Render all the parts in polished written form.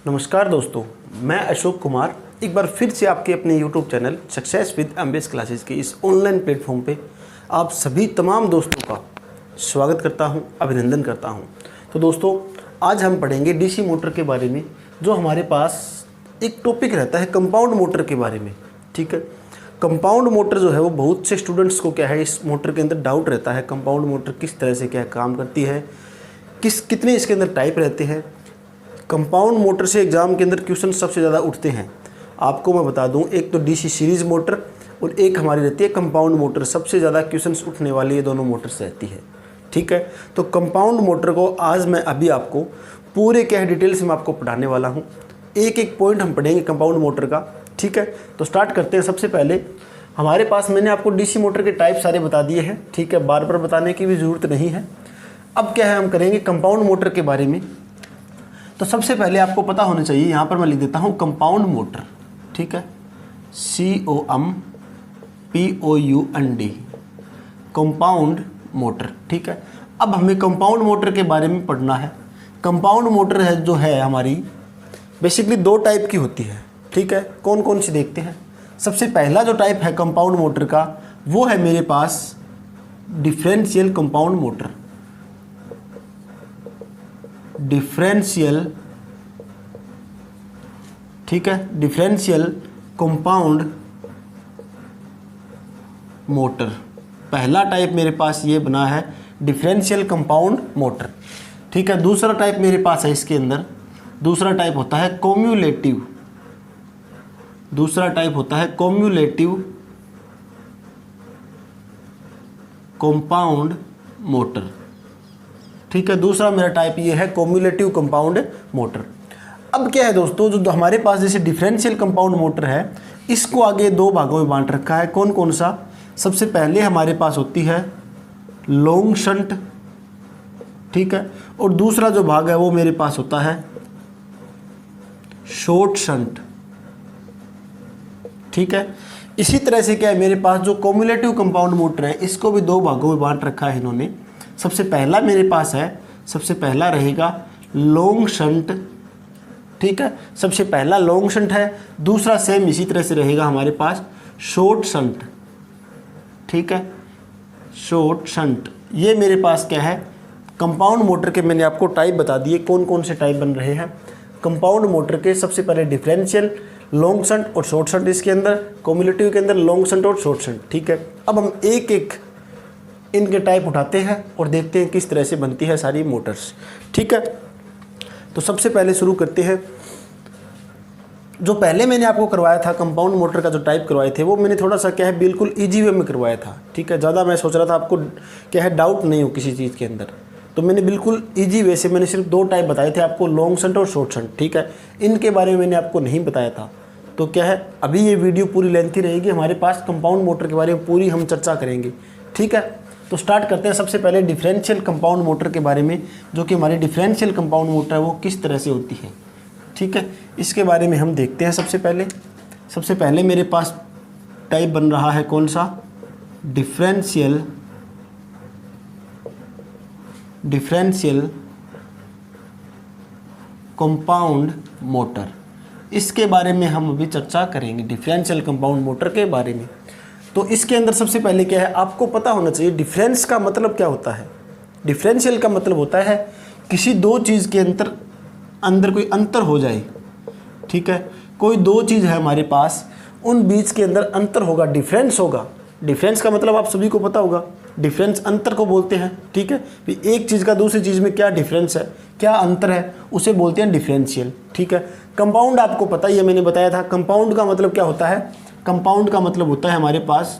नमस्कार दोस्तों, मैं अशोक कुमार एक बार फिर से आपके अपने YouTube channel success with MBS classes के इस ऑनलाइन प्लेटफॉर्म पे आप सभी तमाम दोस्तों का स्वागत करता हूं, अभिनंदन करता हूं। तो दोस्तों, आज हम पढ़ेंगे डीसी मोटर के बारे में। जो हमारे पास एक टॉपिक रहता है कंपाउंड मोटर के बारे में। ठीक है, कंपाउंड मोटर जो है वो बहुत से स्टूडेंट्स को क्या है, इस मोटर के अंदर डाउट रहता है। कंपाउंड मोटर किस तरह से क्या काम करती है, कितने इसके अंदर टाइप रहते हैं। कंपाउंड मोटर से एग्ज़ाम के अंदर क्वेश्चन सबसे ज़्यादा उठते हैं। आपको मैं बता दूं, एक तो डीसी सीरीज़ मोटर और एक हमारी रहती है कंपाउंड मोटर। सबसे ज़्यादा क्वेश्चंस उठने वाली ये दोनों मोटर्स रहती है। ठीक है, तो कंपाउंड मोटर को आज मैं अभी आपको पूरे क्या है डिटेल से मैं आपको पढ़ाने वाला हूँ। एक एक पॉइंट हम पढ़ेंगे कंपाउंड मोटर का। ठीक है, तो स्टार्ट करते हैं। सबसे पहले हमारे पास मैंने आपको डीसी मोटर के टाइप सारे बता दिए हैं। ठीक है, बार बार बताने की भी ज़रूरत नहीं है। अब क्या है, हम करेंगे कंपाउंड मोटर के बारे में। तो सबसे पहले आपको पता होना चाहिए, यहाँ पर मैं लिख देता हूँ कंपाउंड मोटर। ठीक है, COMPOUND, कंपाउंड मोटर। ठीक है, अब हमें कंपाउंड मोटर के बारे में पढ़ना है। कंपाउंड मोटर है जो है हमारी बेसिकली दो टाइप की होती है। ठीक है, कौन कौन सी देखते हैं। सबसे पहला जो टाइप है कंपाउंड मोटर का वो है मेरे पास डिफरेंशियल कंपाउंड मोटर। डिफरेंशियल, ठीक है, डिफरेंशियल कंपाउंड मोटर। पहला टाइप मेरे पास ये बना है डिफरेंशियल कंपाउंड मोटर। ठीक है, दूसरा टाइप मेरे पास है इसके अंदर, दूसरा टाइप होता है कम्युलेटिव। दूसरा टाइप होता है कम्युलेटिव कंपाउंड मोटर। ठीक है, दूसरा मेरा टाइप ये है कम्युलेटिव कंपाउंड मोटर। अब क्या है दोस्तों, जो हमारे पास जैसे डिफरेंशियल कंपाउंड मोटर है, इसको आगे दो भागों में बांट रखा है। कौन कौन सा। सबसे पहले हमारे पास होती है लॉन्ग शंट। ठीक है, और दूसरा जो भाग है वो मेरे पास होता है शॉर्ट शंट। ठीक है, इसी तरह से क्या है, मेरे पास जो कम्युलेटिव कंपाउंड मोटर है इसको भी दो भागों में बांट रखा है इन्होंने। सबसे पहला मेरे पास है, सबसे पहला रहेगा लॉन्ग शंट। ठीक है, सबसे पहला लॉन्ग शंट है। दूसरा सेम इसी तरह से रहेगा हमारे पास शॉर्ट शंट। ठीक है, शॉर्ट शंट। ये मेरे पास क्या है, कंपाउंड मोटर के मैंने आपको टाइप बता दिए, कौन कौन से टाइप बन रहे हैं कंपाउंड मोटर के। सबसे पहले डिफरेंशियल, लॉन्ग शंट और शॉर्ट शंट इसके अंदर, कम्युलेटिव के अंदर लॉन्ग शंट और शॉर्ट शंट। ठीक है, अब हम एक एक इनके टाइप उठाते हैं और देखते हैं किस तरह से बनती है सारी मोटर्स। ठीक है, तो सबसे पहले शुरू करते हैं। जो पहले मैंने आपको करवाया था कंपाउंड मोटर का जो टाइप करवाए थे वो मैंने थोड़ा सा क्या है बिल्कुल इजी वे में करवाया था। ठीक है, ज़्यादा मैं सोच रहा था आपको क्या है डाउट नहीं हो किसी चीज़ के अंदर, तो मैंने बिल्कुल इजी वे से मैंने सिर्फ दो टाइप बताए थे आपको, लॉन्ग शंट और शॉर्ट शंट। ठीक है, इनके बारे में मैंने आपको नहीं बताया था। तो क्या है, अभी ये वीडियो पूरी लेंथी रहेगी, हमारे पास कंपाउंड मोटर के बारे में पूरी हम चर्चा करेंगे। ठीक है, तो स्टार्ट करते हैं सबसे पहले डिफरेंशियल कंपाउंड मोटर के बारे में, जो कि हमारी डिफरेंशियल कंपाउंड मोटर है वो किस तरह से होती है। ठीक है, इसके बारे में हम देखते हैं। सबसे पहले मेरे पास टाइप बन रहा है कौन सा, डिफरेंशियल कंपाउंड मोटर। इसके बारे में हम अभी चर्चा करेंगे, डिफरेंशियल कंपाउंड मोटर के बारे में। तो इसके अंदर सबसे पहले क्या है, आपको पता होना चाहिए डिफरेंस का मतलब क्या होता है। डिफरेंशियल का मतलब होता है किसी दो चीज़ के अंदर कोई अंतर हो जाए। ठीक है, कोई दो चीज़ है हमारे पास, उन बीच के अंदर अंतर होगा, डिफरेंस होगा। डिफरेंस का मतलब आप सभी को पता होगा, डिफरेंस अंतर को बोलते हैं। ठीक है, कि एक चीज़ का दूसरी चीज़ में क्या डिफरेंस है, क्या अंतर है, उसे बोलते हैं डिफरेंशियल। ठीक है, कंपाउंड आपको पता ही है, मैंने बताया था कंपाउंड का मतलब क्या होता है। कंपाउंड का मतलब होता है हमारे पास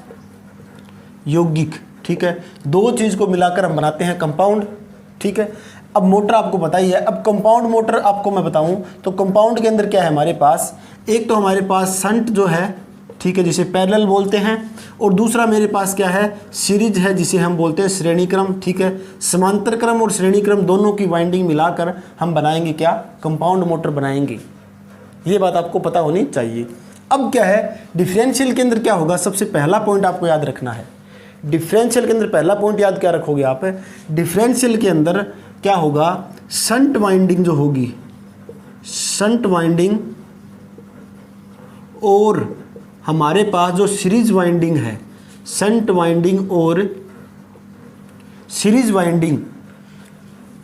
यौगिक। ठीक है, दो चीज़ को मिलाकर हम बनाते हैं कंपाउंड। ठीक है, अब मोटर आपको पता ही है। अब कंपाउंड मोटर आपको मैं बताऊं तो कंपाउंड के अंदर क्या है हमारे पास, एक तो हमारे पास शंट जो है, ठीक है, जिसे पैरेलल बोलते हैं, और दूसरा मेरे पास क्या है, सीरीज है, जिसे हम बोलते हैं श्रेणी क्रम। ठीक है, समांतर क्रम और श्रेणी क्रम दोनों की वाइंडिंग मिलाकर हम बनाएंगे क्या, कंपाउंड मोटर बनाएंगे। ये बात आपको पता होनी चाहिए। अब क्या है, डिफरेंशियल के अंदर क्या होगा, सबसे पहला पॉइंट आपको याद रखना है। डिफरेंशियल के अंदर पहला पॉइंट याद क्या रखोगे आप, डिफरेंशियल के अंदर क्या होगा, शंट वाइंडिंग जो होगी, शंट वाइंडिंग और हमारे पास जो सीरीज वाइंडिंग है, शंट वाइंडिंग और सीरीज वाइंडिंग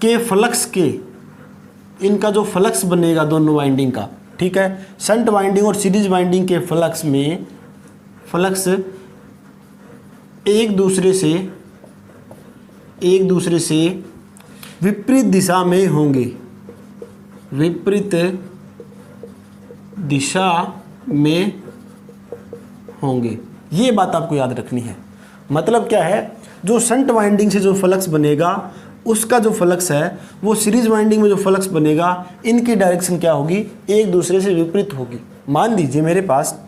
के फ्लक्स के, इनका जो फ्लक्स बनेगा दोनों वाइंडिंग का, ठीक है, शंट वाइंडिंग और सीरीज वाइंडिंग के फ्लक्स में, फ्लक्स एक दूसरे से विपरीत दिशा में होंगे, विपरीत दिशा में होंगे। ये बात आपको याद रखनी है। मतलब क्या है, जो शंट वाइंडिंग से जो फ्लक्स बनेगा उसका जो फ्लक्स है वो सीरीज वाइंडिंग में जो फ्लक्स बनेगा, इनकी डायरेक्शन क्या होगी, एक दूसरे से विपरीत होगी। मान लीजिए मेरे पास,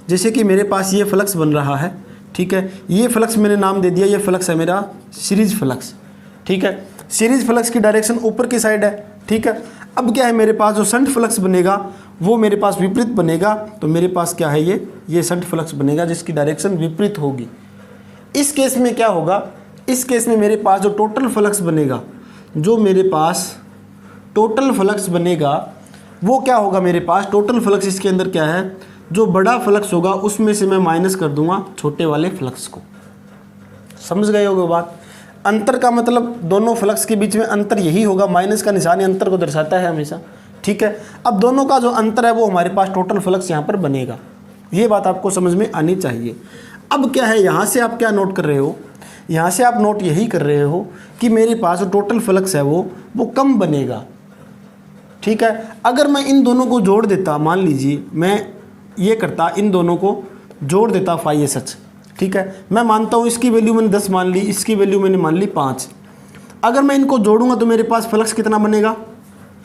जैसे कि मेरे पास ये फ्लक्स बन रहा है, ठीक है, ये फ्लक्स मैंने नाम दे दिया, ये फ्लक्स है मेरा सीरीज फ्लक्स, ठीक है। सीरीज फ्लक्स की डायरेक्शन ऊपर की साइड है, ठीक है। अब क्या है, मेरे पास जो शंट फ्लक्स बनेगा वो मेरे पास विपरीत बनेगा, तो मेरे पास क्या है, ये शंट फ्लक्स बनेगा जिसकी डायरेक्शन विपरीत होगी। इस केस में क्या होगा, इस केस में मेरे पास जो टोटल फ्लक्स बनेगा, जो मेरे पास टोटल फ्लक्स बनेगा वो क्या होगा, मेरे पास टोटल फ्लक्स इसके अंदर क्या है, जो बड़ा फ्लक्स होगा उसमें से मैं माइनस कर दूंगा छोटे वाले फ्लक्स को। समझ गए होगे बात। अंतर का मतलब दोनों फ्लक्स के बीच में अंतर यही होगा, माइनस का निशान अंतर को दर्शाता है हमेशा, ठीक है। अब दोनों का जो अंतर है वो हमारे पास टोटल फ्लक्स यहाँ पर बनेगा। ये बात आपको समझ में आनी चाहिए। अब क्या है, यहाँ से आप क्या नोट कर रहे हो, यहाँ से आप नोट यही कर रहे हो कि मेरे पास जो टोटल फ्लक्स है वो कम बनेगा, ठीक है। अगर मैं इन दोनों को जोड़ देता, मान लीजिए मैं ये करता, इन दोनों को जोड़ देता फाई एस एच, ठीक है। मैं मानता हूँ इसकी वैल्यू मैंने 10 मान ली, इसकी वैल्यू मैंने मान ली 5। अगर मैं इनको जोड़ूंगा तो मेरे पास फ्लक्स कितना बनेगा,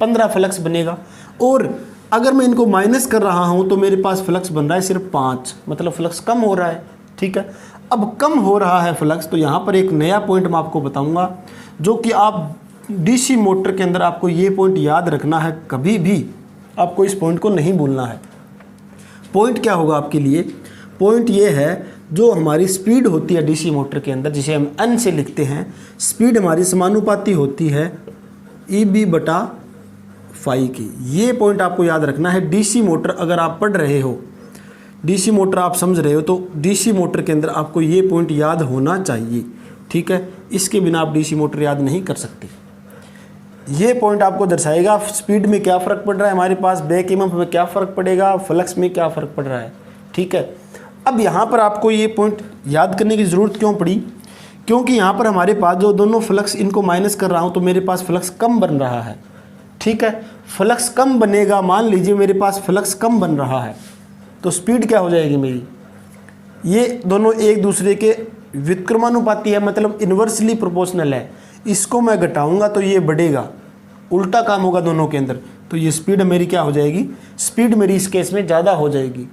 15 फ्लक्स बनेगा। और अगर मैं इनको माइनस कर रहा हूँ तो मेरे पास फ्लक्स बन रहा है सिर्फ 5, मतलब फ्लक्स कम हो रहा है, ठीक है। अब कम हो रहा है फ्लक्स, तो यहाँ पर एक नया पॉइंट मैं आपको बताऊँगा, जो कि आप डीसी मोटर के अंदर आपको ये पॉइंट याद रखना है, कभी भी आपको इस पॉइंट को नहीं भूलना है। पॉइंट क्या होगा आपके लिए, पॉइंट ये है, जो हमारी स्पीड होती है डीसी मोटर के अंदर, जिसे हम एन से लिखते हैं, स्पीड हमारी समानुपाती होती है ई बटा फाई की। ये पॉइंट आपको याद रखना है। डीसी मोटर अगर आप पढ़ रहे हो, डीसी मोटर आप समझ रहे हो, तो डीसी मोटर के अंदर आपको ये पॉइंट याद होना चाहिए, ठीक है। इसके बिना आप डीसी मोटर याद नहीं कर सकते। ये पॉइंट आपको दर्शाएगा स्पीड में क्या फ़र्क पड़ रहा है हमारे पास, बैक ईएमएफ में क्या फ़र्क पड़ेगा, फ्लक्स में क्या फ़र्क पड़ रहा है, ठीक है। अब यहाँ पर आपको ये पॉइंट याद करने की ज़रूरत क्यों पड़ी, क्योंकि यहाँ पर हमारे पास जो दोनों फ्लक्स, इनको माइनस कर रहा हूँ तो मेरे पास फ्लक्स कम बन रहा है, ठीक है। फ्लक्स कम बनेगा, मान लीजिए मेरे पास फ्लक्स कम बन रहा है, तो स्पीड क्या हो जाएगी मेरी, ये दोनों एक दूसरे के व्युत्क्रमानुपाती है, मतलब इन्वर्सली प्रोपोर्शनल है। इसको मैं घटाऊंगा तो ये बढ़ेगा, उल्टा काम होगा दोनों के अंदर, तो ये स्पीड मेरी क्या हो जाएगी, स्पीड मेरी इस केस में ज़्यादा हो जाएगी,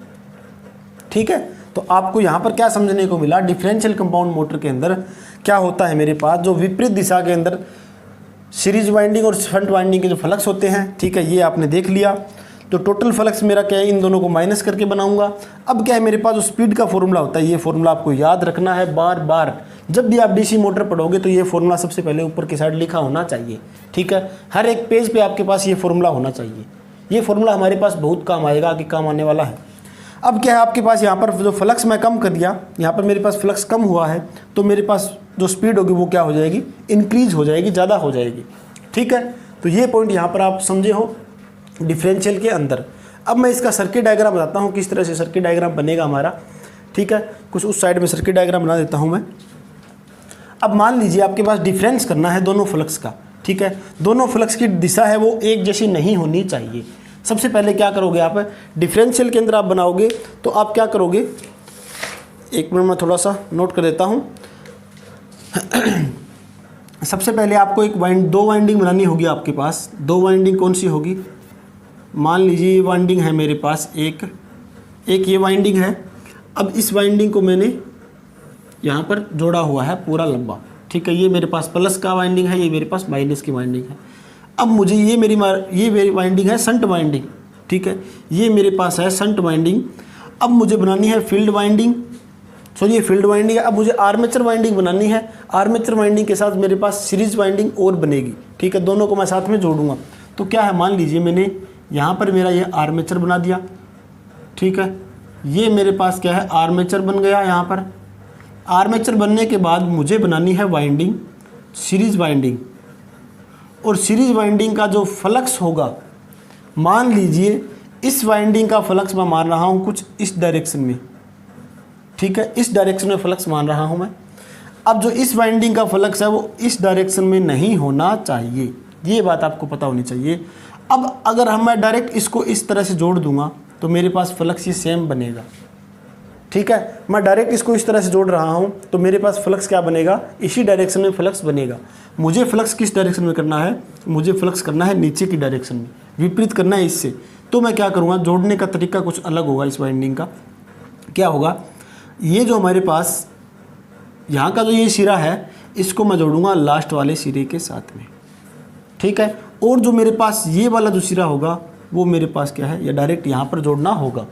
ठीक है। तो आपको यहाँ पर क्या समझने को मिला, डिफरेंशियल कंपाउंड मोटर के अंदर क्या होता है, मेरे पास जो विपरीत दिशा के अंदर सीरीज वाइंडिंग और शंट वाइंडिंग के जो फ्लक्स होते हैं, ठीक है, ये आपने देख लिया। तो टोटल फ्लक्स मेरा क्या है, इन दोनों को माइनस करके बनाऊंगा। अब क्या है, मेरे पास जो स्पीड का फॉर्मूला होता है, ये फॉर्मूला आपको याद रखना है बार बार। जब भी आप डीसी मोटर पढ़ोगे तो ये फॉर्मूला सबसे पहले ऊपर की साइड लिखा होना चाहिए, ठीक है। हर एक पेज पे आपके पास ये फॉर्मूला होना चाहिए। ये फॉर्मूला हमारे पास बहुत काम आएगा, आगे काम आने वाला है। अब क्या है, आपके पास यहाँ पर जो फ्लक्स मैं कम कर दिया, यहाँ पर मेरे पास फ्लक्स कम हुआ है, तो मेरे पास जो स्पीड होगी वो क्या हो जाएगी, इंक्रीज हो जाएगी, ज़्यादा हो जाएगी, ठीक है। तो ये पॉइंट यहाँ पर आप समझे हो डिफरेंशियल के अंदर। अब मैं इसका सर्किट डायग्राम बताता हूँ, किस तरह से सर्किट डायग्राम बनेगा हमारा, ठीक है। कुछ उस साइड में सर्किट डायग्राम बना देता हूँ मैं। अब मान लीजिए आपके पास डिफरेंस करना है दोनों फ्लक्स का, ठीक है। दोनों फ्लक्स की दिशा है वो एक जैसी नहीं होनी चाहिए। सबसे पहले क्या करोगे आप, डिफरेंशियल के अंदर आप बनाओगे तो आप क्या करोगे, एक मिनट में थोड़ा सा नोट कर देता हूँ। सबसे पहले आपको दो वाइंडिंग बनानी होगी आपके पास। दो वाइंडिंग कौन सी होगी, मान लीजिए ये वाइंडिंग है मेरे पास, एक ये वाइंडिंग है। अब इस वाइंडिंग को मैंने यहाँ पर जोड़ा हुआ है पूरा लंबा, ठीक है। ये मेरे पास प्लस का वाइंडिंग है, ये मेरे पास माइनस की वाइंडिंग है। अब मुझे ये मेरी वाइंडिंग है शंट वाइंडिंग, ठीक है। ये मेरे पास है शंट वाइंडिंग। अब मुझे बनानी है फील्ड वाइंडिंग, ये फील्ड वाइंडिंग है। अब मुझे आर्मेचर वाइंडिंग बनानी है। आर्मेचर वाइंडिंग के साथ मेरे पास सीरीज वाइंडिंग और बनेगी, ठीक है। दोनों को मैं साथ में जोड़ूंगा तो क्या है, मान लीजिए मैंने यहाँ पर मेरा ये आर्मेचर बना दिया, ठीक है, ये मेरे पास क्या है, आर्मेचर बन गया। यहाँ पर आर्मेचर बनने के बाद मुझे बनानी है वाइंडिंग, सीरीज वाइंडिंग, और सीरीज वाइंडिंग का जो फ्लक्स होगा, मान लीजिए इस वाइंडिंग का फ्लक्स मैं मान रहा हूँ कुछ इस डायरेक्शन में, ठीक है, इस डायरेक्शन में फ्लक्स मान रहा हूँ मैं। अब जो इस वाइंडिंग का फ्लक्स है वो इस डायरेक्शन में नहीं होना चाहिए, ये बात आपको पता होनी चाहिए। अब अगर मैं डायरेक्ट इसको इस तरह से जोड़ दूंगा तो मेरे पास फ्लक्स ये सेम बनेगा, ठीक है। मैं डायरेक्ट इसको इस तरह से जोड़ रहा हूँ तो मेरे पास फ्लक्स क्या बनेगा, इसी डायरेक्शन में फ्लक्स बनेगा। मुझे फ्लक्स किस डायरेक्शन में करना है, मुझे फ्लक्स करना है नीचे की डायरेक्शन में, विपरीत करना है इससे। तो मैं क्या करूँगा, जोड़ने का तरीका कुछ अलग होगा। इस वाइंडिंग का क्या होगा, ये जो हमारे पास यहाँ का जो ये सिरा है इसको मैं जोड़ूंगा लास्ट वाले सिरे के साथ में, ठीक है। और जो मेरे पास ये वाला जो सिरा होगा वो मेरे पास क्या है, ये डायरेक्ट यहाँ पर जोड़ना होगा।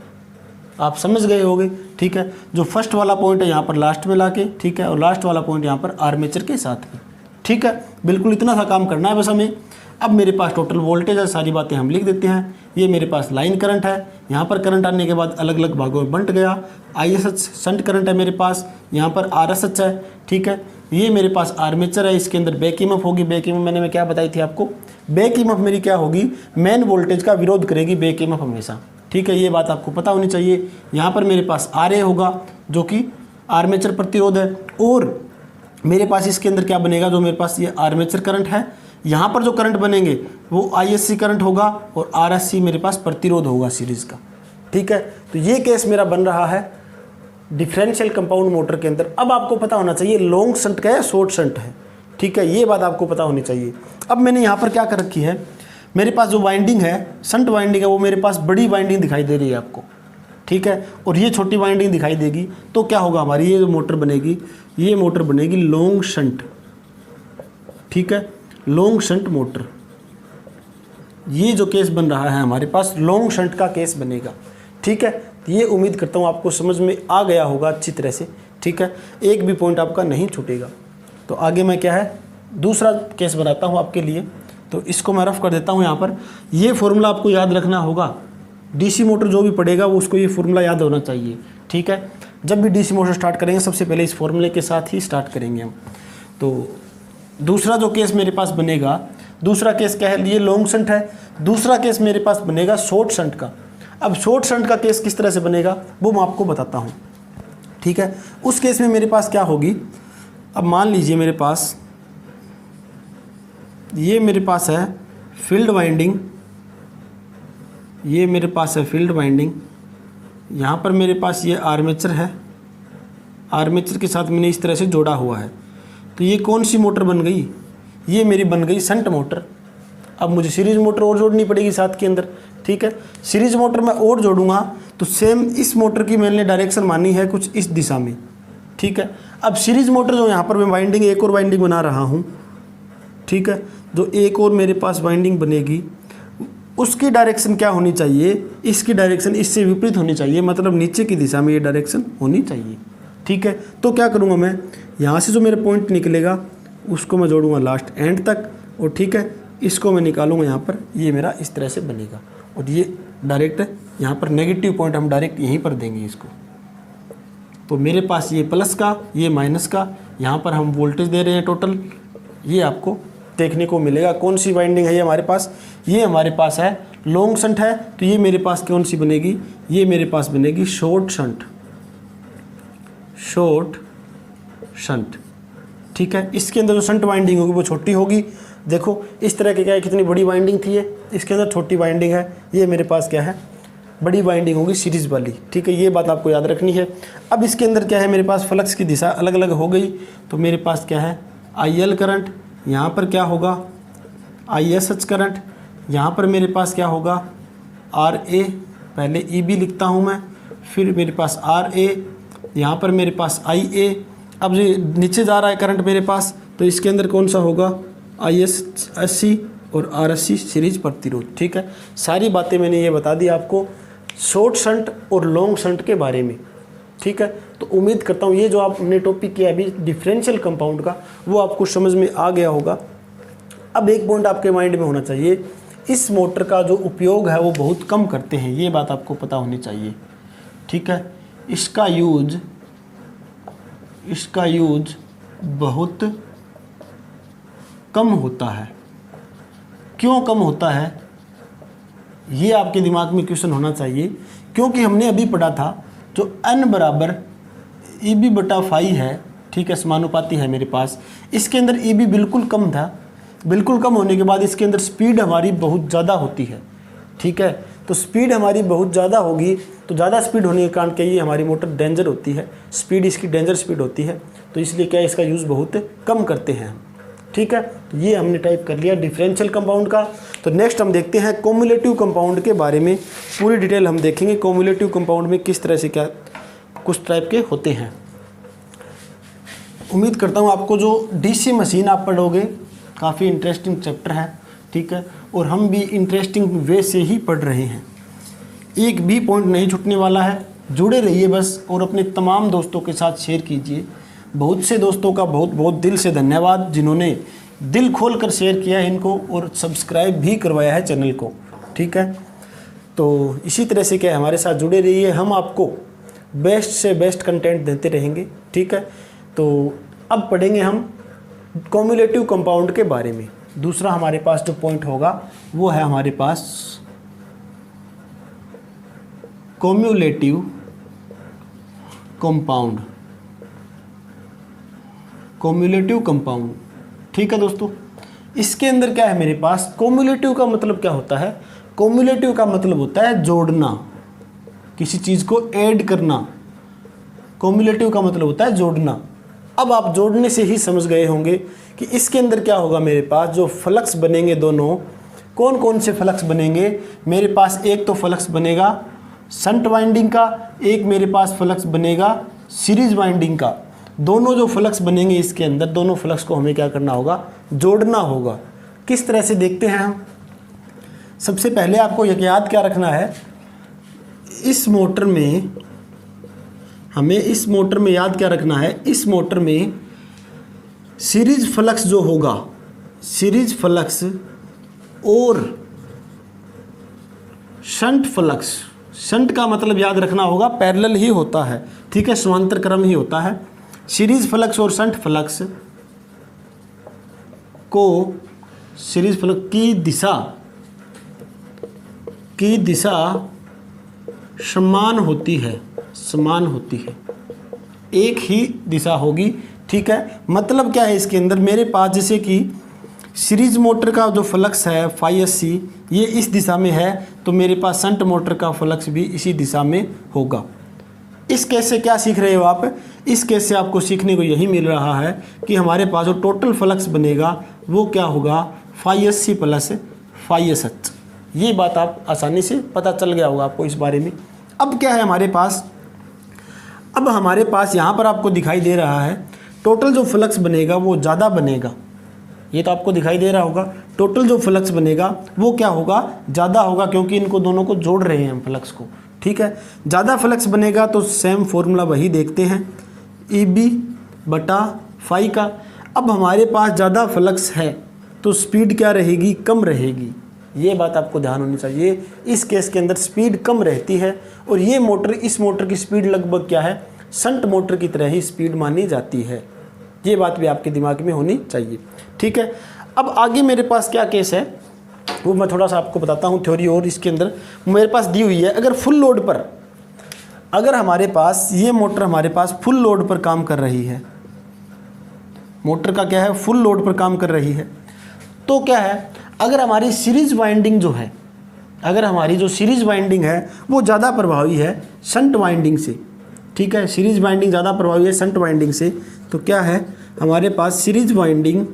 आप समझ गए होंगे, ठीक है। जो फर्स्ट वाला पॉइंट है यहाँ पर लास्ट में लाके, ठीक है, और लास्ट वाला पॉइंट यहाँ पर आर्मेचर के साथ में, ठीक है। बिल्कुल इतना सा काम करना है बस हमें। अब मेरे पास टोटल वोल्टेज है, सारी बातें हम लिख देते हैं। ये मेरे पास लाइन करंट है, यहाँ पर करंट आने के बाद अलग अलग भागों में बंट गया। ISH शंट करंट है मेरे पास, यहाँ पर RSH है, ठीक है। ये मेरे पास आर्मेचर है, इसके अंदर बैक ईएमएफ होगी। बैक ईएमएफ मैंने क्या बताई थी आपको, बैक ईएमएफ मेरी क्या होगी, मेन वोल्टेज का विरोध करेगी बैक ईएमएफ हमेशा, ठीक है। ये बात आपको पता होनी चाहिए। यहाँ पर मेरे पास RA होगा जो कि आर्मेचर प्रतिरोध है, और मेरे पास इसके अंदर क्या बनेगा, जो मेरे पास ये आर्मेचर करंट है, यहाँ पर जो करंट बनेंगे वो ISC करंट होगा, और RSC मेरे पास प्रतिरोध होगा सीरीज़ का, ठीक है। तो ये केस मेरा बन रहा है डिफरेंशियल कंपाउंड मोटर के अंदर। अब आपको पता होना चाहिए लॉन्ग शंट का है शॉर्ट शंट है, ठीक है, ये बात आपको पता होनी चाहिए। अब मैंने यहाँ पर क्या कर रखी है, मेरे पास जो वाइंडिंग है, शंट वाइंडिंग है, वो मेरे पास बड़ी वाइंडिंग दिखाई दे रही है आपको, ठीक है, और ये छोटी वाइंडिंग दिखाई देगी। तो क्या होगा, हमारी ये जो मोटर बनेगी, ये मोटर बनेगी लॉन्ग शंट, ठीक है, लॉन्ग शंट मोटर। ये जो केस बन रहा है हमारे पास लॉन्ग शंट का केस बनेगा, ठीक है। ये उम्मीद करता हूँ आपको समझ में आ गया होगा अच्छी तरह से, ठीक है, एक भी पॉइंट आपका नहीं छूटेगा। तो आगे मैं क्या है दूसरा केस बनाता हूँ आपके लिए, तो इसको मैं रफ कर देता हूँ यहाँ पर। ये फॉर्मूला आपको याद रखना होगा, डीसी मोटर जो भी पढ़ेगा वो उसको ये फॉर्मूला याद होना चाहिए, ठीक है। जब भी डीसी मोटर स्टार्ट करेंगे सबसे पहले इस फॉर्मूले के साथ ही स्टार्ट करेंगे हम। तो दूसरा जो केस मेरे पास बनेगा, दूसरा केस क्या है, ये लॉन्ग शंट है। दूसरा केस मेरे पास बनेगा शॉर्ट शंट का। अब शॉर्ट शंट का केस किस तरह से बनेगा वो मैं आपको बताता हूँ, ठीक है। उस केस में मेरे पास क्या होगी, अब मान लीजिए मेरे पास ये मेरे पास है फील्ड वाइंडिंग, ये मेरे पास है फील्ड वाइंडिंग, यहाँ पर मेरे पास ये आर्मेचर है, आर्मेचर के साथ मैंने इस तरह से जोड़ा हुआ है। तो ये कौन सी मोटर बन गई, ये मेरी बन गई शंट मोटर। अब मुझे सीरीज मोटर और जोड़नी पड़ेगी साथ के अंदर, ठीक है। सीरीज मोटर मैं और जोड़ूंगा तो सेम इस मोटर की मैंने डायरेक्शन मानी है कुछ इस दिशा में, ठीक है। अब सीरीज मोटर जो यहाँ पर मैं वाइंडिंग एक और वाइंडिंग बना रहा हूँ, ठीक है, जो एक और मेरे पास वाइंडिंग बनेगी उसकी डायरेक्शन क्या होनी चाहिए, इसकी डायरेक्शन इससे विपरीत होनी चाहिए, मतलब नीचे की दिशा में ये डायरेक्शन होनी चाहिए, ठीक है। तो क्या करूँगा मैं, यहाँ से जो मेरा पॉइंट निकलेगा उसको मैं जोड़ूंगा लास्ट एंड तक, और ठीक है इसको मैं निकालूंगा यहाँ पर, ये मेरा इस तरह से बनेगा। और ये डायरेक्ट यहाँ पर नेगेटिव पॉइंट हम डायरेक्ट यहीं पर देंगे इसको। तो मेरे पास ये प्लस का, ये माइनस का, यहाँ पर हम वोल्टेज दे रहे हैं टोटल। ये आपको देखने को मिलेगा। कौन सी वाइंडिंग है ये हमारे पास, ये हमारे पास है लॉन्ग शंट है। तो ये मेरे पास कौन सी बनेगी, ये मेरे पास बनेगी शॉर्ट शंट, शॉर्ट शंट, ठीक है। इसके अंदर जो शंट वाइंडिंग होगी वो छोटी होगी। देखो इस तरह के क्या है, कितनी बड़ी वाइंडिंग थी ये, इसके अंदर छोटी वाइंडिंग है। ये मेरे पास क्या है, बड़ी वाइंडिंग होगी सीरीज वाली, ठीक है। ये बात आपको याद रखनी है। अब इसके अंदर क्या है, मेरे पास फ्लक्स की दिशा अलग अलग हो गई। तो मेरे पास क्या है, IL करंट, यहाँ पर क्या होगा ISH करंट, यहाँ पर मेरे पास क्या होगा RA, पहले EB लिखता हूँ मैं, फिर मेरे पास RA, यहाँ पर मेरे पास IA। अब ये नीचे जा रहा है करंट मेरे पास, तो इसके अंदर कौन सा होगा ISC और RSC सीरीज प्रतिरोध, ठीक है। सारी बातें मैंने ये बता दी आपको शॉर्ट शंट और लॉन्ग शंट के बारे में, ठीक है। तो उम्मीद करता हूँ ये जो आपने टॉपिक किया अभी डिफरेंशियल कंपाउंड का, वो आपको समझ में आ गया होगा। अब एक पॉइंट आपके माइंड में होना चाहिए, इस मोटर का जो उपयोग है वो बहुत कम करते हैं, ये बात आपको पता होनी चाहिए। ठीक है, इसका यूज बहुत कम होता है। क्यों कम होता है, ये आपके दिमाग में क्वेश्चन होना चाहिए, क्योंकि हमने अभी पढ़ा था जो n बराबर EB बटा फाई है, ठीक है, समानुपाती है मेरे पास, इसके अंदर EB बिल्कुल कम था। बिल्कुल कम होने के बाद इसके अंदर स्पीड हमारी बहुत ज़्यादा होती है। ठीक है, तो स्पीड हमारी बहुत ज़्यादा होगी, तो ज़्यादा स्पीड होने के कारण क्या ये हमारी मोटर डेंजर होती है, स्पीड इसकी डेंजर स्पीड होती है, तो इसलिए क्या इसका यूज़ बहुत कम करते हैं हम। ठीक है, तो ये हमने टाइप कर लिया डिफरेंशियल कंपाउंड का। तो नेक्स्ट हम देखते हैं कोमुलेटिव कंपाउंड के बारे में, पूरी डिटेल हम देखेंगे कोमुलेटिव कंपाउंड में किस तरह से क्या कुछ टाइप के होते हैं। उम्मीद करता हूँ आपको जो डीसी मशीन आप पढ़ोगे काफ़ी इंटरेस्टिंग चैप्टर है। ठीक है, और हम भी इंटरेस्टिंग वे से ही पढ़ रहे हैं, एक भी पॉइंट नहीं छूटने वाला है। जुड़े रहिए बस, और अपने तमाम दोस्तों के साथ शेयर कीजिए। बहुत से दोस्तों का बहुत बहुत दिल से धन्यवाद जिन्होंने दिल खोल कर शेयर किया है इनको, और सब्सक्राइब भी करवाया है चैनल को। ठीक है, तो इसी तरह से क्या हमारे साथ जुड़े रहिए, हम आपको बेस्ट से बेस्ट कंटेंट देते रहेंगे। ठीक है, तो अब पढ़ेंगे हम कोमुलेटिव कंपाउंड के बारे में। दूसरा हमारे पास जो पॉइंट होगा वो है हमारे पास कोमुलेटिव कंपाउंड। कोमुलेटिव कंपाउंड, ठीक है दोस्तों, इसके अंदर क्या है मेरे पास, कोमुलेटिव का मतलब क्या होता है, कोमुलेटिव का मतलब होता है जोड़ना, किसी चीज़ को ऐड करना। कोमुलेटिव का मतलब होता है जोड़ना। अब आप जोड़ने से ही समझ गए होंगे कि इसके अंदर क्या होगा, मेरे पास जो फ्लक्स बनेंगे दोनों, कौन कौन से फ्लक्स बनेंगे मेरे पास, एक तो फ्लक्स बनेगा शंट वाइंडिंग का, एक मेरे पास फ्लक्स बनेगा सीरीज वाइंडिंग का। दोनों जो फ्लक्स बनेंगे इसके अंदर, दोनों फ्लक्स को हमें क्या करना होगा, जोड़ना होगा। किस तरह से देखते हैं हम, सबसे पहले आपको याद क्या रखना है, इस मोटर में हमें इस मोटर में याद क्या रखना है, इस मोटर में सीरीज फ्लक्स जो होगा, सीरीज फ्लक्स और शंट फ्लक्स, शंट का मतलब याद रखना होगा पैरेलल ही होता है। ठीक है, समांतर क्रम ही होता है। सीरीज फ्लक्स और शंट फ्लक्स को, सीरीज फ्लक्स की दिशा समान होती है, समान होती है, एक ही दिशा होगी। ठीक है, मतलब क्या है इसके अंदर, मेरे पास जैसे कि सीरीज मोटर का जो फ्लक्स है फाई एस सी, ये इस दिशा में है, तो मेरे पास शंट मोटर का फ्लक्स भी इसी दिशा में होगा। इस केस से क्या सीख रहे हो आप, इस केस से आपको सीखने को यही मिल रहा है कि हमारे पास जो टोटल फ्लक्स बनेगा वो क्या होगा, phi S C plus phi S H. ये बात आप आसानी से पता चल गया होगा आपको इस बारे में। अब क्या है हमारे पास, अब हमारे पास यहाँ पर आपको दिखाई दे रहा है टोटल जो फ्लक्स बनेगा वो ज़्यादा बनेगा, ये तो आपको दिखाई दे रहा होगा। टोटल जो फ्लक्स बनेगा वो क्या होगा, ज़्यादा होगा, क्योंकि इनको दोनों को जोड़ रहे हैं हम फ्लक्स को। ठीक है, ज़्यादा फ्लक्स बनेगा तो सेम फॉर्मूला वही देखते हैं, EB बटा फाई का। अब हमारे पास ज़्यादा फ्लक्स है तो स्पीड क्या रहेगी, कम रहेगी। ये बात आपको ध्यान होनी चाहिए, इस केस के अंदर स्पीड कम रहती है, और ये मोटर, इस मोटर की स्पीड लगभग क्या है, शंट मोटर की तरह ही स्पीड मानी जाती है। ये बात भी आपके दिमाग में होनी चाहिए। ठीक है, अब आगे मेरे पास क्या केस है वो मैं थोड़ा सा आपको बताता हूँ थ्योरी। और इसके अंदर मेरे पास दी हुई है, अगर फुल लोड पर, अगर हमारे पास ये मोटर हमारे पास फुल लोड पर काम कर रही है, मोटर का क्या है, फुल लोड पर काम कर रही है, तो क्या है, अगर हमारी सीरीज वाइंडिंग जो है, अगर हमारी जो सीरीज वाइंडिंग है वो ज़्यादा प्रभावी है शंट वाइंडिंग से। ठीक है, सीरीज वाइंडिंग ज़्यादा प्रभावी है शंट वाइंडिंग से, तो क्या है हमारे पास सीरीज वाइंडिंग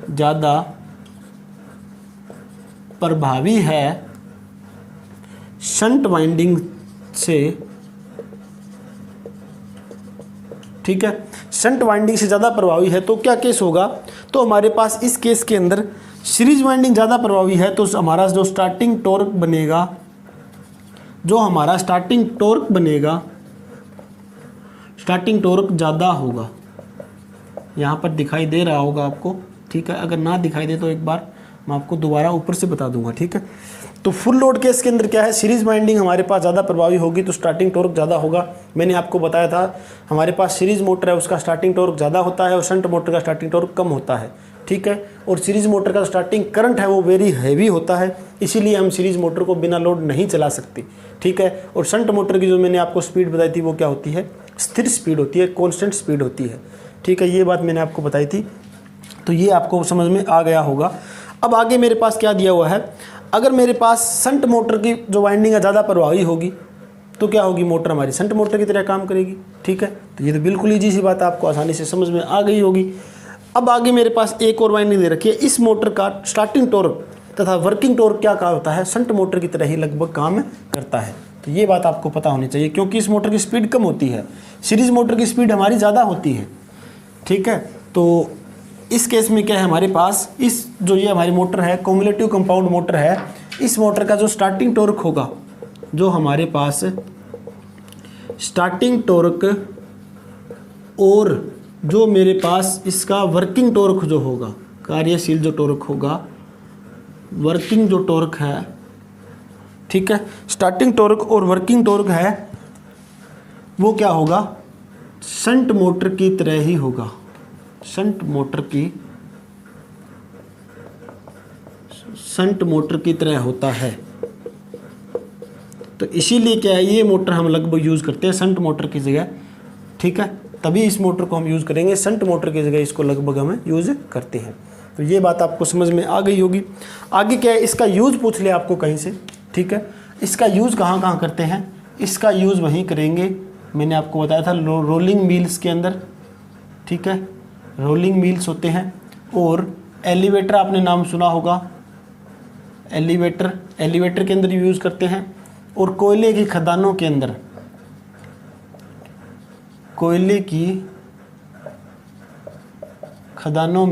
ज़्यादा प्रभावी है शंट वाइंडिंग से। ठीक है, शंट वाइंडिंग से ज़्यादा प्रभावी है, तो क्या केस होगा, तो हमारे पास इस केस के अंदर सीरीज वाइंडिंग ज़्यादा प्रभावी है, तो हमारा जो स्टार्टिंग टॉर्क बनेगा, जो हमारा स्टार्टिंग टॉर्क बनेगा, स्टार्टिंग टॉर्क ज़्यादा होगा। यहाँ पर दिखाई दे रहा होगा आपको, ठीक है। अगर ना दिखाई दे तो एक बार मैं आपको दोबारा ऊपर से बता दूंगा, ठीक है। तो फुल लोड केस के अंदर क्या है, सीरीज वाइंडिंग हमारे पास ज़्यादा प्रभावी होगी तो स्टार्टिंग टॉर्क ज़्यादा होगा। मैंने आपको बताया था हमारे पास सीरीज मोटर है उसका स्टार्टिंग टॉर्क ज़्यादा होता है और शंट मोटर का स्टार्टिंग टॉर्क कम होता है, ठीक है। और सीरीज मोटर का स्टार्टिंग करंट है वो वेरी हैवी होता है, इसीलिए हम सीरीज मोटर को बिना लोड नहीं चला सकते, ठीक है। और शंट मोटर की जो मैंने आपको स्पीड बताई थी वो क्या होती है, स्थिर स्पीड होती है, कॉन्स्टेंट स्पीड होती है, ठीक है। ये बात मैंने आपको बताई थी, तो ये आपको समझ में आ गया होगा। अब आगे मेरे पास क्या दिया हुआ है, अगर मेरे पास शंट मोटर की जो वाइंडिंग है ज़्यादा प्रभावी होगी तो क्या होगी, मोटर हमारी शंट मोटर की तरह काम करेगी, ठीक है। तो ये तो बिल्कुल ईजी सी बात है, आपको आसानी से समझ में आ गई होगी। अब आगे मेरे पास एक और वाइंडिंग दे रखी है, इस मोटर का स्टार्टिंग टॉर्क तथा वर्किंग टॉर्क क्या का होता है, शंट मोटर की तरह ही लगभग काम करता है। तो ये बात आपको पता होनी चाहिए, क्योंकि इस मोटर की स्पीड कम होती है, सीरीज मोटर की स्पीड हमारी ज़्यादा होती है, ठीक है। तो इस केस में क्या है हमारे पास, इस जो ये हमारी मोटर है कम्युलेटिव कंपाउंड मोटर है, इस मोटर का जो स्टार्टिंग टॉर्क होगा, जो हमारे पास स्टार्टिंग टॉर्क और जो मेरे पास इसका वर्किंग टॉर्क जो होगा, कार्यशील जो टॉर्क होगा, वर्किंग जो टॉर्क है, ठीक है, स्टार्टिंग टॉर्क और वर्किंग टॉर्क है वो क्या होगा, शंट मोटर की तरह ही होगा, शंट मोटर की तरह होता है। तो इसीलिए क्या है, ये मोटर हम लगभग यूज़ करते हैं शंट मोटर की जगह, ठीक है। तभी इस मोटर को हम यूज़ करेंगे, शंट मोटर की जगह इसको लगभग हम यूज़ करते हैं। तो ये बात आपको समझ में आ गई होगी। आगे क्या है, इसका यूज़ पूछ लिया आपको कहीं से, ठीक है। इसका यूज़ कहाँ कहाँ करते हैं, इसका यूज़ वहीं करेंगे, मैंने आपको बताया था रोलिंग मिल्स के अंदर, ठीक है, रोलिंग मिल्स होते हैं। और एलिवेटर आपने नाम सुना होगा, एलिवेटर के अंदर यूज़ करते हैं। और कोयले की खदानों के अंदर, कोयले की खदानों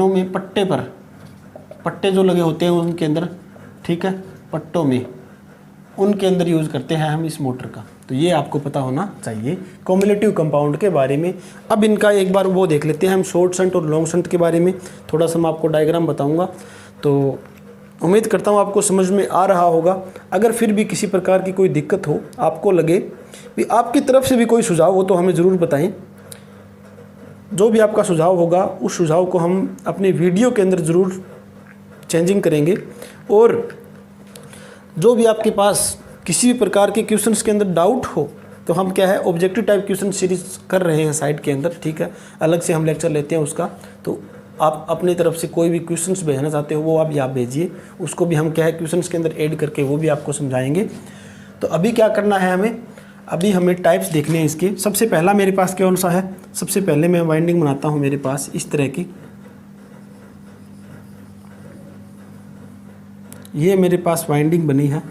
में पट्टे जो लगे होते हैं उनके अंदर, ठीक है, पट्टों में, उनके अंदर यूज़ करते हैं हम इस मोटर का। तो ये आपको पता होना चाहिए कम्युलेटिव कंपाउंड के बारे में। अब इनका एक बार वो देख लेते हैं हम, शॉर्ट शंट और लॉन्ग शंट के बारे में थोड़ा सा मैं आपको डायग्राम बताऊंगा। तो उम्मीद करता हूँ आपको समझ में आ रहा होगा। अगर फिर भी किसी प्रकार की कोई दिक्कत हो, आपको लगे भी आपकी तरफ से भी कोई सुझाव हो तो हमें ज़रूर बताएं। जो भी आपका सुझाव होगा उस सुझाव को हम अपने वीडियो के अंदर ज़रूर चेंजिंग करेंगे। और जो भी आपके पास किसी भी प्रकार के क्वेश्चंस के अंदर डाउट हो तो हम क्या है ऑब्जेक्टिव टाइप क्वेश्चन सीरीज कर रहे हैं साइट के अंदर, ठीक है। अलग से हम लेक्चर लेते हैं उसका, तो आप अपनी तरफ से कोई भी क्वेश्चंस भेजना चाहते हो वो आप यहाँ भेजिए, उसको भी हम क्या है क्वेश्चंस के अंदर ऐड करके वो भी आपको समझाएंगे। तो अभी क्या करना है हमें, अभी हमें टाइप्स देखने हैं इसके। सबसे पहला मेरे पास कौन सा है, सबसे पहले मैं वाइंडिंग बनाता हूँ मेरे पास इस तरह की, ये मेरे पास वाइंडिंग बनी है,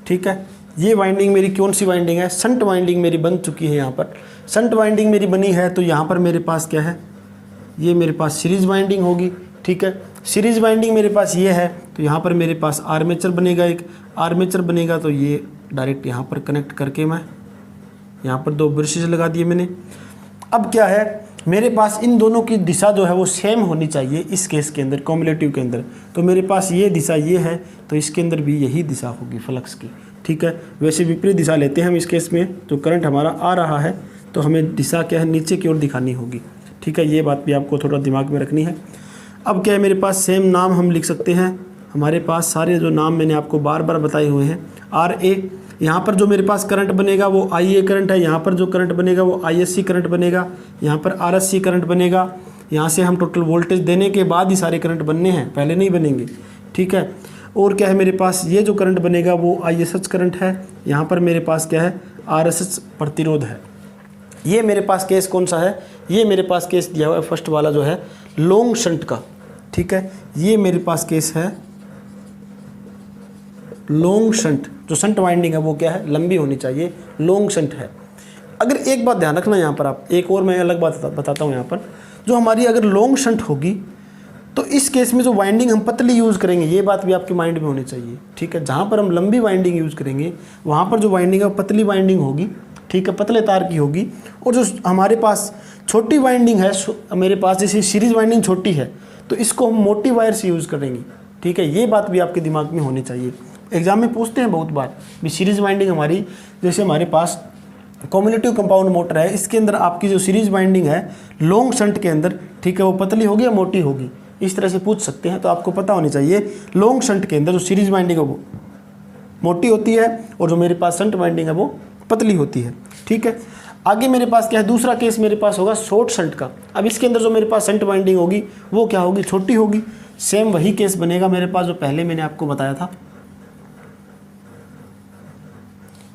ठीक है। ये वाइंडिंग मेरी कौन सी वाइंडिंग है, शंट वाइंडिंग मेरी बन चुकी है। यहाँ पर शंट वाइंडिंग मेरी बनी है, तो यहाँ पर मेरे पास क्या है, ये मेरे पास सीरीज वाइंडिंग होगी, ठीक है। सीरीज वाइंडिंग मेरे पास ये है, तो यहाँ पर मेरे पास आर्मेचर बनेगा, एक आर्मेचर बनेगा। तो ये डायरेक्ट यहाँ पर कनेक्ट करके मैं यहाँ पर 2 ब्रशेज लगा दिए मैंने। अब क्या है, मेरे पास इन दोनों की दिशा जो है वो सेम होनी चाहिए इस केस के अंदर, कम्युलेटिव के अंदर। तो मेरे पास ये दिशा ये है, तो इसके अंदर भी यही दिशा होगी फ्लक्स की, ठीक है। वैसे विपरीत दिशा लेते हैं हम इस केस में, तो करंट हमारा आ रहा है तो हमें दिशा क्या है नीचे की ओर दिखानी होगी, ठीक है। ये बात भी आपको थोड़ा दिमाग में रखनी है। अब क्या है, मेरे पास सेम नाम हम लिख सकते हैं। हमारे पास सारे जो नाम मैंने आपको बार बार बताए हुए हैं, RA, यहाँ पर जो मेरे पास करंट बनेगा वो IA करंट है, यहाँ पर जो करंट बनेगा वो ISC करंट बनेगा, यहाँ पर RSC करंट बनेगा। यहाँ से हम टोटल वोल्टेज देने के बाद ही सारे करंट बनने हैं, पहले नहीं बनेंगे, ठीक है। और क्या है, मेरे पास ये जो करंट बनेगा वो ISH करंट है, यहाँ पर मेरे पास क्या है RSH प्रतिरोध है। ये मेरे पास केस कौन सा है, ये मेरे पास केस दिया हुआ है फर्स्ट वाला जो है लॉन्ग शंट का, ठीक है। ये मेरे पास केस है लॉन्ग शंट, जो शंट वाइंडिंग है वो क्या है लंबी होनी चाहिए, लॉन्ग शंट है। अगर एक बात ध्यान रखना यहाँ पर, आप एक और मैं अलग बात बताता हूँ यहाँ पर, जो हमारी अगर लॉन्ग शंट होगी तो इस केस में जो वाइंडिंग हम पतली यूज़ करेंगे, ये बात भी आपके माइंड में होनी चाहिए, ठीक है। जहाँ पर हम लंबी वाइंडिंग यूज़ करेंगे वहाँ पर जो वाइंडिंग है वो पतली वाइंडिंग होगी, ठीक है, पतले तार की होगी। और जो हमारे पास छोटी वाइंडिंग है मेरे पास, जैसे सीरीज वाइंडिंग छोटी है तो इसको हम मोटी वायर से यूज़ करेंगे, ठीक है। ये बात भी आपके दिमाग में होनी चाहिए। एग्जाम में पूछते हैं बहुत बार भी सीरीज वाइंडिंग हमारी, जैसे हमारे पास कम्युलेटिव कंपाउंड मोटर है, इसके अंदर आपकी जो सीरीज वाइंडिंग है लॉन्ग शंट के अंदर, ठीक है, वो पतली होगी या मोटी होगी, इस तरह से पूछ सकते हैं। तो आपको पता होनी चाहिए लॉन्ग शंट के अंदर जो सीरीज वाइंडिंग है वो मोटी होती है और जो मेरे पास शंट वाइंडिंग है वो पतली होती है, ठीक है। आगे मेरे पास क्या है, दूसरा केस मेरे पास होगा शॉर्ट शंट का। अब इसके अंदर जो मेरे पास शंट वाइंडिंग होगी वो क्या होगी, छोटी होगी। सेम वही केस बनेगा मेरे पास जो पहले मैंने आपको बताया था,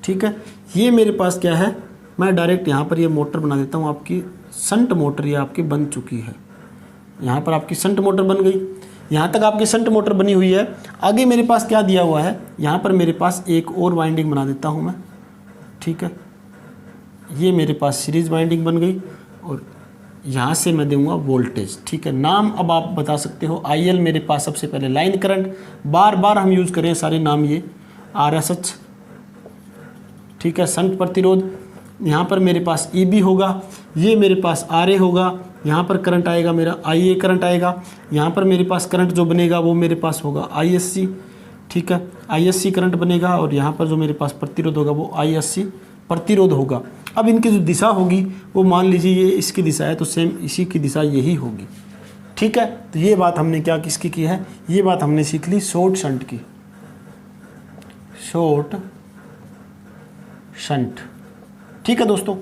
ठीक है। ये मेरे पास क्या है, मैं डायरेक्ट यहाँ पर ये मोटर बना देता हूँ। आपकी शंट मोटर ये आपकी बन चुकी है, यहाँ पर आपकी शंट मोटर बन गई। यहाँ तक आपकी शंट मोटर बनी हुई है। आगे मेरे पास क्या दिया हुआ है, यहाँ पर मेरे पास एक और वाइंडिंग बना देता हूँ मैं, ठीक है। ये मेरे पास सीरीज वाइंडिंग बन गई और यहाँ से मैं दूंगा वोल्टेज, ठीक है। नाम अब आप बता सकते हो। IL मेरे पास सबसे पहले लाइन करंट, बार बार हम यूज़ करें सारे नाम ये RSH, ठीक है, शंट प्रतिरोध। यहाँ पर मेरे पास EB होगा, ये मेरे पास RA होगा, यहाँ पर करंट आएगा मेरा IA करंट आएगा। यहाँ पर मेरे पास करंट जो बनेगा वो मेरे पास होगा ISC, ठीक है, ISC करंट बनेगा। और यहाँ पर जो मेरे पास प्रतिरोध होगा वो ISC प्रतिरोध होगा। अब इनकी जो दिशा होगी वो मान लीजिए ये इसकी दिशा है तो सेम इसी की दिशा यही होगी, ठीक है। तो ये बात हमने क्या किसकी की है, ये बात हमने सीख ली शॉर्ट शंट की, शॉर्ट शंट, ठीक है दोस्तों।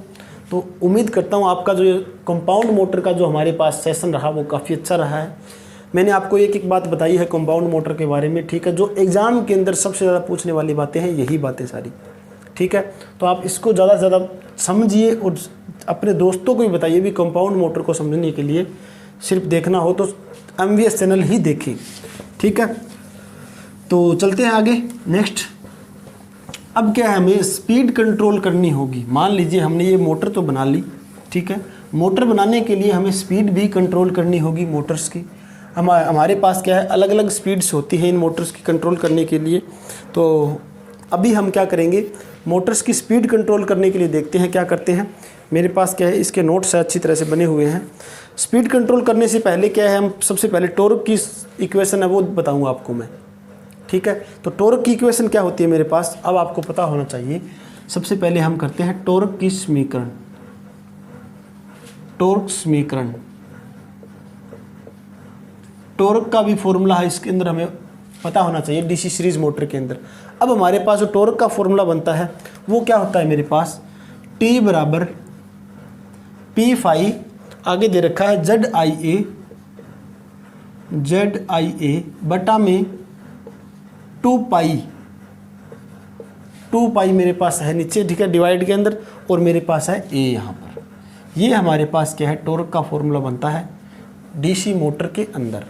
तो उम्मीद करता हूँ आपका जो ये कंपाउंड मोटर का जो हमारे पास सेशन रहा वो काफ़ी अच्छा रहा है। मैंने आपको एक एक बात बताई है कंपाउंड मोटर के बारे में, ठीक है। जो एग्ज़ाम के अंदर सबसे ज़्यादा पूछने वाली बातें हैं यही बातें सारी, ठीक है। तो आप इसको ज़्यादा से ज़्यादा समझिए और अपने दोस्तों को भी बताइए भी कंपाउंड मोटर को समझने के लिए सिर्फ देखना हो तो MVS चैनल ही देखें, ठीक है। तो चलते हैं आगे नेक्स्ट। अब क्या है, हमें स्पीड कंट्रोल करनी होगी। मान लीजिए हमने ये मोटर तो बना ली, ठीक है। मोटर बनाने के लिए हमें स्पीड भी कंट्रोल करनी होगी मोटर्स की। हमारे पास क्या है, अलग अलग स्पीड्स होती हैं इन मोटर्स की कंट्रोल करने के लिए। तो अभी हम क्या करेंगे, मोटर्स की स्पीड कंट्रोल करने के लिए देखते हैं क्या करते हैं। मेरे पास क्या है, इसके नोट्स अच्छी तरह से बने हुए हैं। स्पीड कंट्रोल करने से पहले क्या है, हम सबसे पहले टॉर्क की इक्वेशन है वो बताऊंगा आपको मैं, ठीक है। तो टॉर्क की इक्वेशन क्या होती है मेरे पास, अब आपको पता होना चाहिए। सबसे पहले हम करते हैं टॉर्क की समीकरण, टॉर्क समीकरण। टॉर्क का भी फॉर्मूला है इसके अंदर, हमें पता होना चाहिए DC सीरीज मोटर के अंदर। अब हमारे पास जो टॉर्क का फॉर्मूला बनता है वो क्या होता है मेरे पास, T बराबर P∅, आगे दे रखा है ZIA बटा में 2 पाई मेरे पास है नीचे, ठीक है, डिवाइड के अंदर, और मेरे पास है A यहाँ पर। ये हमारे पास क्या है, टॉर्क का फॉर्मूला बनता है DC मोटर के अंदर।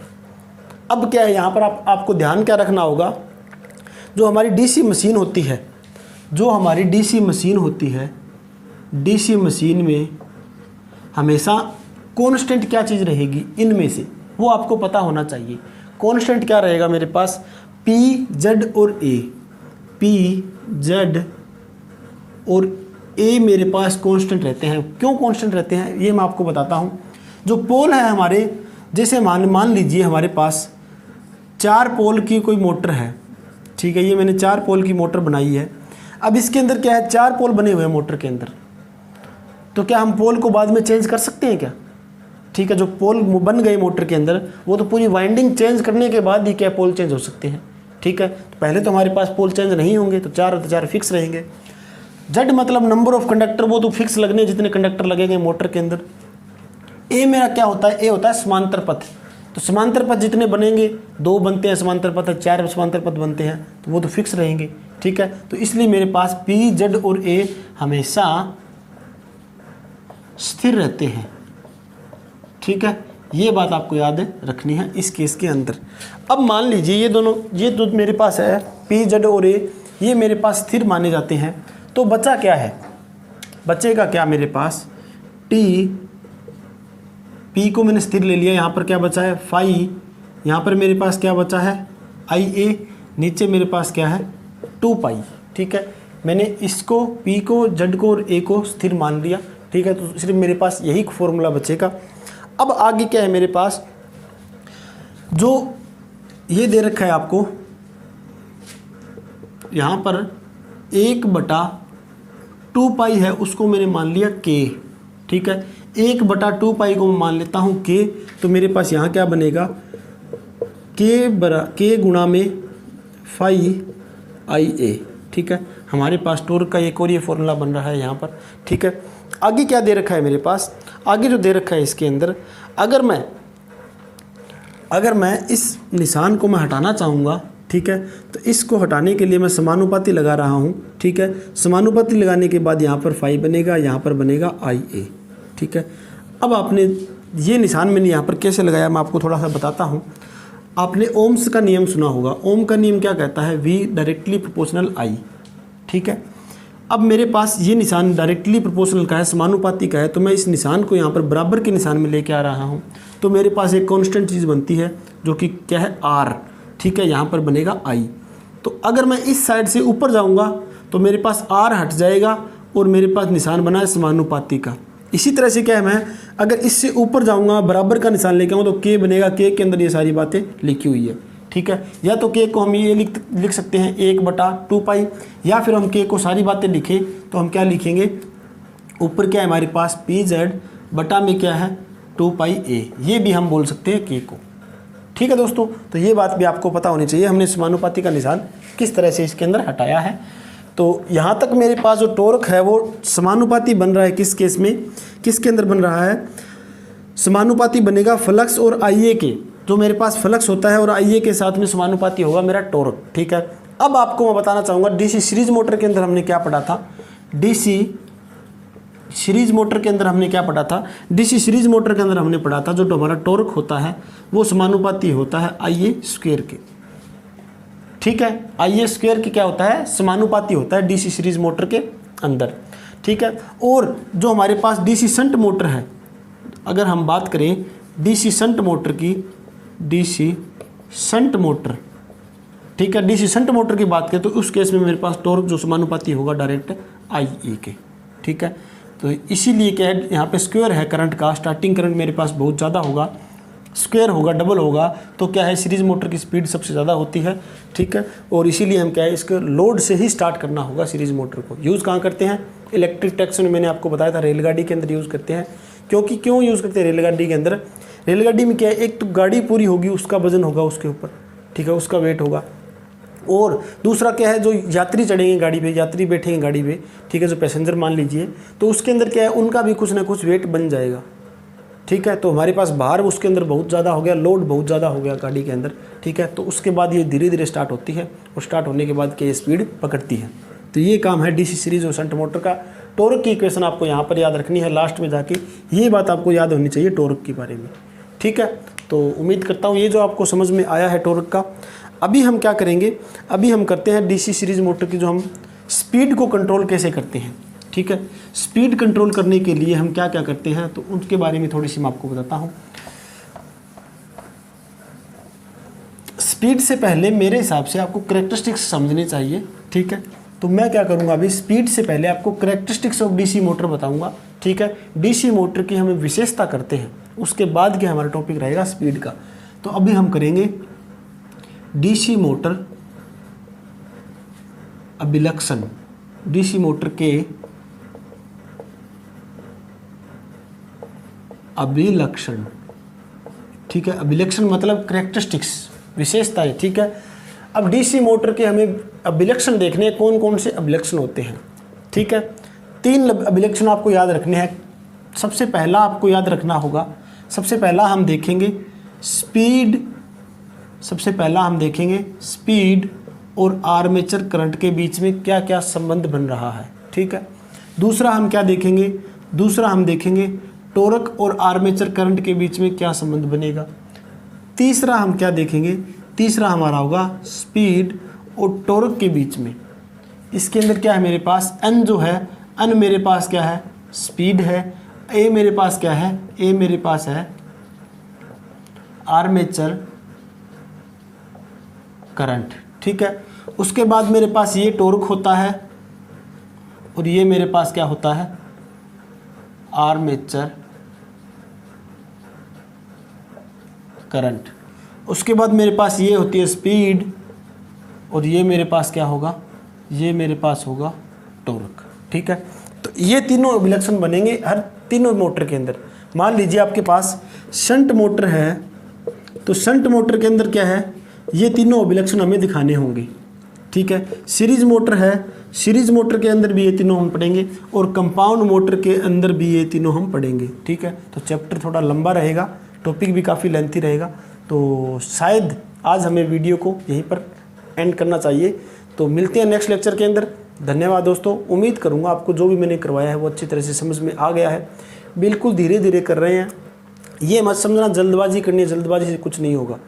अब क्या है यहाँ पर आपको ध्यान क्या रखना होगा, जो हमारी DC मशीन होती है, जो हमारी DC मशीन होती है, DC मशीन में हमेशा कांस्टेंट क्या चीज़ रहेगी इनमें से, वो आपको पता होना चाहिए। कांस्टेंट क्या रहेगा मेरे पास, P, Z और A। P, Z और A मेरे पास कांस्टेंट रहते हैं। क्यों कांस्टेंट रहते हैं ये मैं आपको बताता हूँ। जो पोल है हमारे, जैसे मान लीजिए हमारे पास 4 पोल की कोई मोटर है, ठीक है। ये मैंने 4 पोल की मोटर बनाई है। अब इसके अंदर क्या है, 4 पोल बने हुए हैं मोटर के अंदर, तो क्या हम पोल को बाद में चेंज कर सकते हैं क्या, ठीक है। जो पोल बन गए मोटर के अंदर वो तो पूरी वाइंडिंग चेंज करने के बाद ही क्या पोल चेंज हो सकते हैं, ठीक है। तो पहले तो हमारे पास पोल चेंज नहीं होंगे, तो 4 फिक्स रहेंगे। Z मतलब नंबर ऑफ कंडक्टर, वो तो फिक्स लगने जितने कंडक्टर लगेंगे मोटर के अंदर। A मेरा क्या होता है, A होता है समांतर पथ। तो समांतर पथ जितने बनेंगे, 2 बनते हैं समांतर पथ, 4 समांतर पथ बनते हैं, तो वो तो फिक्स रहेंगे, ठीक है। तो इसलिए मेरे पास P, Z और A हमेशा स्थिर रहते हैं, ठीक है। ये बात आपको याद रखनी है इस केस के अंदर। अब मान लीजिए ये दोनों, ये तो मेरे पास है P, Z और A, ये मेरे पास स्थिर माने जाते हैं। तो बचा क्या है, बचेगा क्या मेरे पास, P को मैंने स्थिर ले लिया, यहाँ पर क्या बचा है फाई, यहाँ पर मेरे पास क्या बचा है IA, नीचे मेरे पास क्या है 2 पाई, ठीक है। मैंने इसको P को, Z को और A को स्थिर मान लिया, ठीक है। तो सिर्फ मेरे पास यही फॉर्मूला बचेगा। अब आगे क्या है मेरे पास, जो ये दे रखा है आपको यहाँ पर 1/2 पाई है, उसको मैंने मान लिया k, ठीक है। 1/2 पाई को मैं मान लेता हूँ k, तो मेरे पास यहाँ क्या बनेगा, k गुणा में फाई आई ए, ठीक है। हमारे पास टॉर्क का एक और ये फॉर्मूला बन रहा है यहाँ पर, ठीक है। आगे क्या दे रखा है मेरे पास, आगे जो दे रखा है इसके अंदर, अगर मैं इस निशान को मैं हटाना चाहूँगा, ठीक है, तो इसको हटाने के लिए मैं समानुपाती लगा रहा हूँ, ठीक है। समानुपाती लगाने के बाद यहाँ पर फाई बनेगा, यहाँ पर बनेगा आई ए, ठीक है। अब आपने ये निशान मैंने यहाँ पर कैसे लगाया मैं आपको थोड़ा सा बताता हूँ। आपने ओम्स का नियम सुना होगा। ओम का नियम क्या कहता है, V डायरेक्टली प्रोपोर्शनल I, ठीक है। अब मेरे पास ये निशान डायरेक्टली प्रोपोर्शनल का है, समानुपाती का है, तो मैं इस निशान को यहाँ पर बराबर के निशान में लेके आ रहा हूँ, तो मेरे पास एक कांस्टेंट चीज़ बनती है जो कि क्या है, R, ठीक है। यहाँ पर बनेगा I। तो अगर मैं इस साइड से ऊपर जाऊँगा तो मेरे पास R हट जाएगा और मेरे पास निशान बना है समानुपाती का। इसी तरह से क्या है, मैं अगर इससे ऊपर जाऊँगा बराबर का निशान लेके आऊँगा तो K बनेगा, K के अंदर ये सारी बातें लिखी हुई है, ठीक है। या तो K को हम ये लिख सकते हैं 1/2 पाई, या फिर हम K को सारी बातें लिखें तो हम क्या लिखेंगे, ऊपर क्या है हमारे पास PZ बटा में क्या है 2 पाई A, ये भी हम बोल सकते हैं K को, ठीक है दोस्तों। तो ये बात भी आपको पता होनी चाहिए, हमने समानुपाती का निशान किस तरह से इसके अंदर हटाया है। तो यहाँ तक मेरे पास जो टॉर्क है वो समानुपाती बन रहा है, किस केस में, किसके अंदर बन रहा है, समानुपाती बनेगा फ्लक्स और IA के। जो मेरे पास फ्लक्स होता है और IA के साथ में समानुपाती होगा मेरा टॉर्क, ठीक है। अब आपको मैं बताना चाहूँगा DC सीरीज मोटर के अंदर हमने क्या पढ़ा था, DC सीरीज मोटर के अंदर हमने क्या पढ़ा था, DC सीरीज मोटर के अंदर हमने पढ़ा था जो हमारा टॉर्क होता है वो समानुपाती होता है IA स्क्वायर के, ठीक है। IA स्क्वायर के क्या होता है, समानुपाती होता है DC सीरीज मोटर के अंदर, ठीक है। और जो हमारे पास DC शंट मोटर है, अगर हम बात करें DC शंट मोटर की, DC शंट मोटर, ठीक है, DC शंट मोटर की बात करें तो उस केस में मेरे पास टॉर्क जो समानुपाती होगा डायरेक्ट IE के, ठीक है। तो इसीलिए क्या है, यहाँ पे स्क्वायर है करंट का, स्टार्टिंग करंट मेरे पास बहुत ज़्यादा होगा, स्क्वायर होगा, डबल होगा, तो क्या है, सीरीज मोटर की स्पीड सबसे ज़्यादा होती है, ठीक है। और इसीलिए हम क्या है, इसको लोड से ही स्टार्ट करना होगा सीरीज मोटर को। यूज़ कहाँ करते हैं, इलेक्ट्रिक टैक्सी में मैंने आपको बताया था, रेलगाड़ी के अंदर यूज़ करते हैं। क्योंकि क्यों यूज़ करते हैं रेलगाड़ी के अंदर, रेलगाड़ी में क्या है, एक तो गाड़ी पूरी होगी, उसका वजन होगा उसके ऊपर, ठीक है, उसका वेट होगा। और दूसरा क्या है, जो यात्री चढ़ेंगे गाड़ी पे, यात्री बैठेंगे गाड़ी पे, ठीक है, जो पैसेंजर मान लीजिए, तो उसके अंदर क्या है, उनका भी कुछ ना कुछ वेट बन जाएगा, ठीक है। तो हमारे पास भार उसके अंदर बहुत ज़्यादा हो गया, लोड बहुत ज़्यादा हो गया गाड़ी के अंदर, ठीक है। तो उसके बाद ये धीरे धीरे स्टार्ट होती है और स्टार्ट होने के बाद क्या स्पीड पकड़ती है। तो ये काम है DC सीरीज और शंट मोटर का। टॉर्क की इक्वेशन आपको यहाँ पर याद रखनी है, लास्ट में जाके ये बात आपको याद होनी चाहिए टॉर्क के बारे में, ठीक है। तो उम्मीद करता हूँ ये जो आपको समझ में आया है टॉर्क का। अभी हम क्या करेंगे, अभी हम करते हैं DC सीरीज मोटर की जो हम स्पीड को कंट्रोल कैसे करते हैं, ठीक है। स्पीड कंट्रोल करने के लिए हम क्या क्या करते हैं, तो उनके बारे में थोड़ी सी मैं आपको बताता हूँ। स्पीड से पहले मेरे हिसाब से आपको कैरेक्टरिस्टिक्स समझने चाहिए, ठीक है। तो मैं क्या करूँगा, अभी स्पीड से पहले आपको कैरेक्टरिस्टिक्स ऑफ DC मोटर बताऊँगा, ठीक है। DC मोटर की हमें विशेषता करते हैं, उसके बाद क्या हमारा टॉपिक रहेगा स्पीड का। तो अभी हम करेंगे DC मोटर अभिलक्षण, DC मोटर के अभिलक्षण, ठीक है। अभिलक्षण मतलब कैरेक्टरिस्टिक्स, विशेषताएं, ठीक है। अब DC मोटर के हमें अभिलक्षण देखने हैं, कौन कौन से अभिलक्षण होते हैं, ठीक है। 3 अभिलक्षण आपको याद रखने हैं। सबसे पहला आपको याद रखना होगा, सबसे पहला हम देखेंगे स्पीड, सबसे पहला हम देखेंगे स्पीड और आर्मेचर करंट के बीच में क्या क्या संबंध बन रहा है, ठीक है। दूसरा हम क्या देखेंगे, दूसरा हम देखेंगे टॉर्क और आर्मेचर करंट के बीच में क्या संबंध बनेगा। तीसरा हम क्या देखेंगे, तीसरा हमारा होगा स्पीड और टॉर्क के बीच में, इसके अंदर क्या है मेरे पास, N जो है, N मेरे पास क्या है, स्पीड है, A मेरे पास क्या है, A मेरे पास है आर्मेचर करंट, ठीक है। उसके बाद मेरे पास ये टॉर्क होता है और ये मेरे पास क्या होता है, आर्मेचर करंट। उसके बाद मेरे पास ये होती है स्पीड, और ये मेरे पास क्या होगा, ये मेरे पास होगा टॉर्क। ठीक है, तो ये तीनों अभिलक्षण बनेंगे हर तीनों मोटर के अंदर। मान लीजिए आपके पास शंट मोटर है, तो शंट मोटर के अंदर क्या है, ये तीनों अभिलक्षण हमें दिखाने होंगे। ठीक है, सीरीज मोटर है, सीरीज मोटर के अंदर भी ये तीनों हम पढ़ेंगे, और कंपाउंड मोटर के अंदर भी ये तीनों हम पढ़ेंगे। ठीक है, तो चैप्टर थोड़ा लंबा रहेगा, टॉपिक भी काफ़ी लेंथी रहेगा, तो शायद आज हमें वीडियो को यहीं पर एंड करना चाहिए। तो मिलते हैं नेक्स्ट लेक्चर के अंदर। धन्यवाद दोस्तों। उम्मीद करूँगा आपको जो भी मैंने करवाया है वो अच्छी तरह से समझ में आ गया है। बिल्कुल धीरे धीरे कर रहे हैं, ये मत समझना जल्दबाजी करनी है, जल्दबाजी से कुछ नहीं होगा।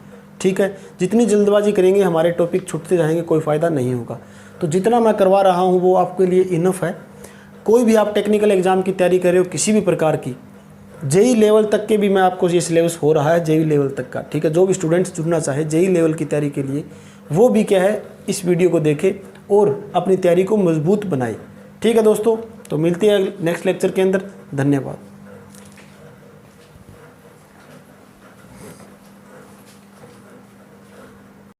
ठीक है, जितनी जल्दबाजी करेंगे हमारे टॉपिक छूटते जाएंगे, कोई फ़ायदा नहीं होगा। तो जितना मैं करवा रहा हूँ वो आपके लिए इनफ है। कोई भी आप टेक्निकल एग्ज़ाम की तैयारी कर रहे हो किसी भी प्रकार की, जेई लेवल तक के भी मैं आपको ये सिलेबस हो रहा है जेई लेवल तक का। ठीक है, जो भी स्टूडेंट्स जुड़ना चाहे जेई लेवल की तैयारी के लिए, वो भी क्या है, इस वीडियो को देखें और अपनी तैयारी को मजबूत बनाए। ठीक है दोस्तों, तो मिलते हैं नेक्स्ट लेक्चर के अंदर। धन्यवाद।